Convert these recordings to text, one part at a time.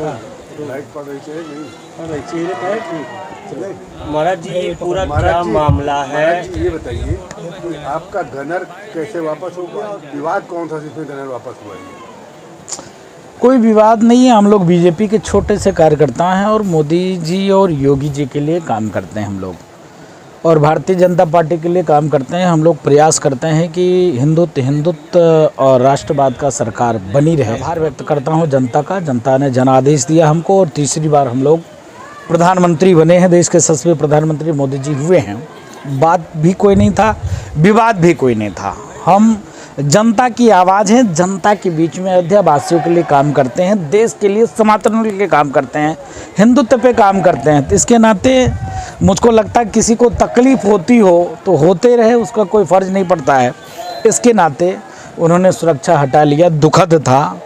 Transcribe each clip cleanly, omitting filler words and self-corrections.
Light पड़ रही है नहीं चले। महाराज जी ये पूरा क्या मामला है? महाराज जी ये बताइए कि आपका गनर कैसे वापस होगा? विवाद कौन सा जिसमें गनर वापस हुआ है? कोई विवाद नहीं है। हम लोग बीजेपी के छोटे से कार्यकर्ता हैं और मोदी जी और योगी जी के लिए काम करते हैं हम लोग, और भारतीय जनता पार्टी के लिए काम करते हैं। हम लोग प्रयास करते हैं कि हिंदुत्व और राष्ट्रवाद का सरकार बनी रहे। आभार व्यक्त करता हूं जनता का। जनता ने जनादेश दिया हमको और तीसरी बार हम लोग प्रधानमंत्री बने हैं। देश के 7वें प्रधानमंत्री मोदी जी हुए हैं। बात भी कोई नहीं था, विवाद भी कोई नहीं था। हम जनता की आवाज़ हैं, जनता के बीच में अयोध्या वासियों के लिए काम करते हैं, देश के लिए सनातन के लिए काम करते हैं, हिंदुत्व पे काम करते हैं। तो इसके नाते मुझको लगता है किसी को तकलीफ़ होती हो तो होते रहे, उसका कोई फ़र्ज नहीं पड़ता है। इसके नाते उन्होंने सुरक्षा हटा लिया, दुखद था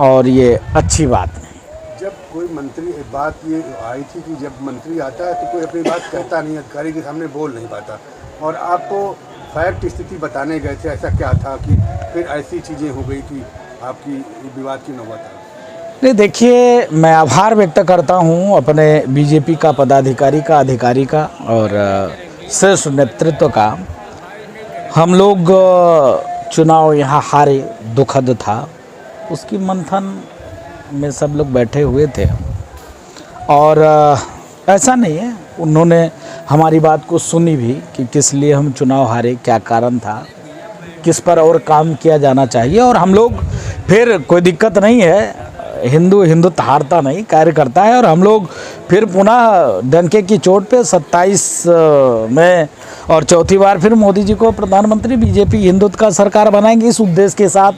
और ये अच्छी बात नहीं। जब कोई मंत्री, बात ये आई थी कि जब मंत्री आता है तो कोई अपनी बात कहता नहीं, अधिकारी के सामने बोल नहीं पाता, और आपको फैक्ट स्थिति बताने गए थे, ऐसा क्या था कि फिर ऐसी चीज़ें हो गई कि आपकी विवाद की नौबत आई? नहीं, देखिए, मैं आभार व्यक्त करता हूँ अपने बीजेपी का पदाधिकारी का, अधिकारी का और शीर्ष नेतृत्व का। हम लोग चुनाव यहाँ हारे, दुखद था। उसकी मंथन में सब लोग बैठे हुए थे और ऐसा नहीं है, उन्होंने हमारी बात को सुनी भी कि किस लिए हम चुनाव हारे, क्या कारण था, किस पर और काम किया जाना चाहिए। और हम लोग फिर, कोई दिक्कत नहीं है, हिंदुत्व हारता नहीं, कार्य करता है। और हम लोग फिर पुनः डंके की चोट पे 27 में और चौथी बार फिर मोदी जी को प्रधानमंत्री, बीजेपी हिंदुत्व का सरकार बनाएंगे, इस उद्देश्य के साथ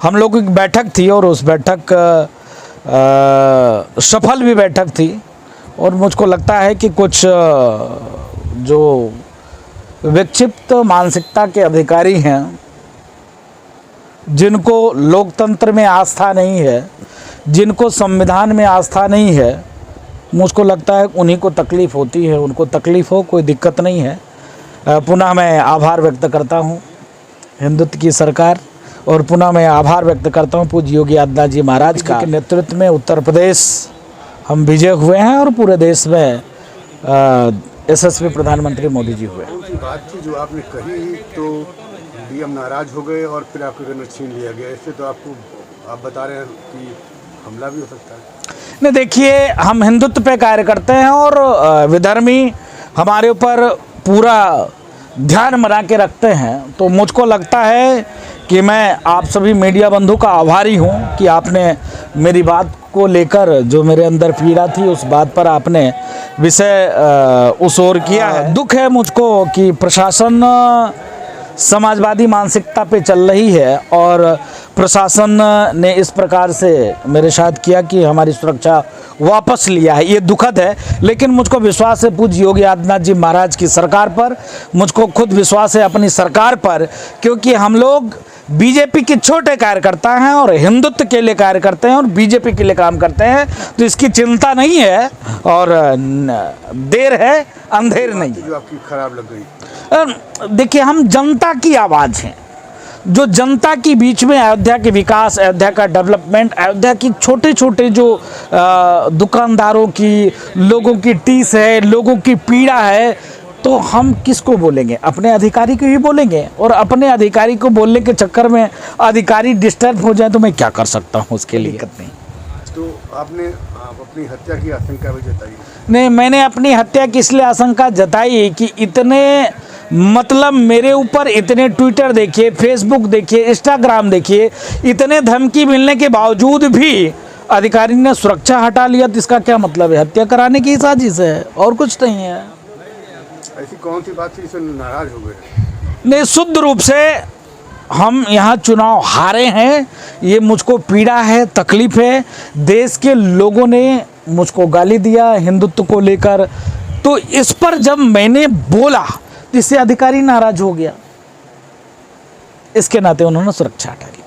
हम लोग की बैठक थी और उस बैठक सफल भी बैठक थी। और मुझको लगता है कि कुछ जो विक्षिप्त मानसिकता के अधिकारी हैं, जिनको लोकतंत्र में आस्था नहीं है, जिनको संविधान में आस्था नहीं है, मुझको लगता है उन्हीं को तकलीफ़ होती है। उनको तकलीफ़ हो, कोई दिक्कत नहीं है। पुनः मैं आभार व्यक्त करता हूँ हिंदुत्व की सरकार, और पुनः मैं आभार व्यक्त करता हूँ पूज्य योगी आदित्यनाथ जी महाराज का नेतृत्व में उत्तर प्रदेश हम विजय हुए हैं और पूरे देश में यशस्वी प्रधानमंत्री मोदी जी हुए। कौन सी बात थी जो आपने कही तो डीएम नाराज हो गए और फिर आपके गनर छीन लिया गया? इससे तो आपको, आप बता रहे हैं कि हमला भी हो सकता है। नहीं, देखिए, हम हिंदुत्व पे कार्य करते हैं और विधर्मी हमारे ऊपर पूरा ध्यान बना के रखते हैं। तो मुझको लगता है कि मैं आप सभी मीडिया बंधु का आभारी हूं कि आपने मेरी बात को लेकर, जो मेरे अंदर पीड़ा थी, उस बात पर आपने विषय उस ओर किया है। दुख है मुझको कि प्रशासन समाजवादी मानसिकता पे चल रही है और प्रशासन ने इस प्रकार से मेरे साथ किया कि हमारी सुरक्षा वापस लिया है। ये दुखद है, लेकिन मुझको विश्वास है पूज्य योगी आदित्यनाथ जी महाराज की सरकार पर, मुझको खुद विश्वास है अपनी सरकार पर, क्योंकि हम लोग बीजेपी के छोटे कार्यकर्ता हैं और हिंदुत्व के लिए कार्य करते हैं और बीजेपी के लिए काम करते हैं। तो इसकी चिंता नहीं है और देर है, अंधेर नहीं। जो आपकी खराब लग गई, देखिए, हम जनता की आवाज़ हैं, जो जनता के बीच में अयोध्या के विकास, अयोध्या का डेवलपमेंट, अयोध्या की छोटे छोटे जो दुकानदारों की, लोगों की टीस है, लोगों की पीड़ा है, तो हम किसको बोलेंगे? अपने अधिकारी को ही बोलेंगे। और अपने अधिकारी को बोलने के चक्कर में अधिकारी डिस्टर्ब हो जाए तो मैं क्या कर सकता हूँ, उसके लिए दिक्कत नहीं। तो आपने अपनी हत्या की आशंका भी जताई? नहीं, मैंने अपनी हत्या की इसलिए आशंका जताई कि इतने, मतलब मेरे ऊपर इतने ट्विटर देखिए, फेसबुक देखिए, इंस्टाग्राम देखिए, इतने धमकी मिलने के बावजूद भी अधिकारी ने सुरक्षा हटा लिया। तो इसका क्या मतलब है? हत्या कराने की साजिश है और कुछ नहीं है। ऐसी कौन सी बात थी जिससे नाराज हो गए? नहीं, शुद्ध रूप से हम यहाँ चुनाव हारे हैं, ये मुझको पीड़ा है, तकलीफ है। देश के लोगों ने मुझको गाली दिया हिंदुत्व को लेकर, तो इस पर जब मैंने बोला इससे अधिकारी नाराज हो गया। इसके नाते उन्होंने सुरक्षा हटा ली।